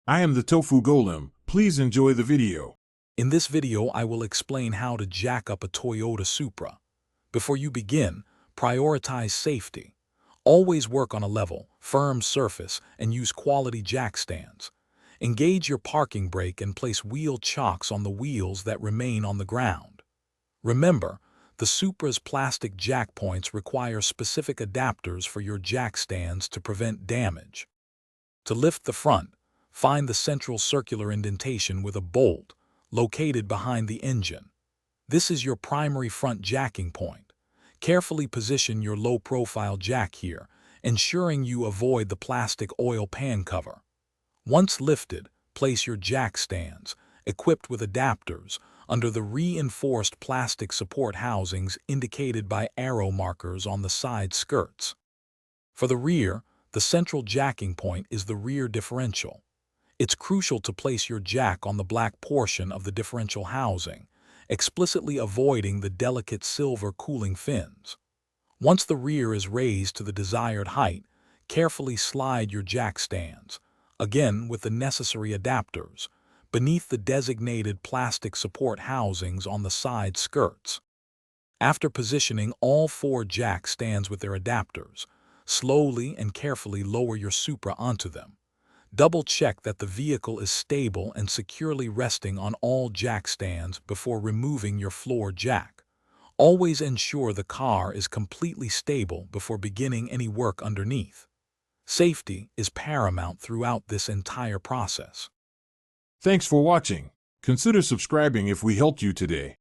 I am the Tofu Golem. Please enjoy the video. In this video, I will explain how to jack up a Toyota Supra. Before you begin, prioritize safety. Always work on a level, firm surface and use quality jack stands. Engage your parking brake and place wheel chocks on the wheels that remain on the ground. Remember, the Supra's plastic jack points require specific adapters for your jack stands to prevent damage. To lift the front, find the central circular indentation with a bolt located behind the engine. This is your primary front jacking point. Carefully position your low-profile jack here, ensuring you avoid the plastic oil pan cover. Once lifted, place your jack stands, equipped with adapters, under the reinforced plastic support housings indicated by arrow markers on the side skirts. For the rear, the central jacking point is the rear differential. It's crucial to place your jack on the black portion of the differential housing, explicitly avoiding the delicate silver cooling fins. Once the rear is raised to the desired height, carefully slide your jack stands, again with the necessary adapters, beneath the designated plastic support housings on the side skirts. After positioning all 4 jack stands with their adapters, slowly and carefully lower your Supra onto them. Double-check that the vehicle is stable and securely resting on all jack stands before removing your floor jack. Always ensure the car is completely stable before beginning any work underneath. Safety is paramount throughout this entire process. Thanks for watching. Consider subscribing if we helped you today.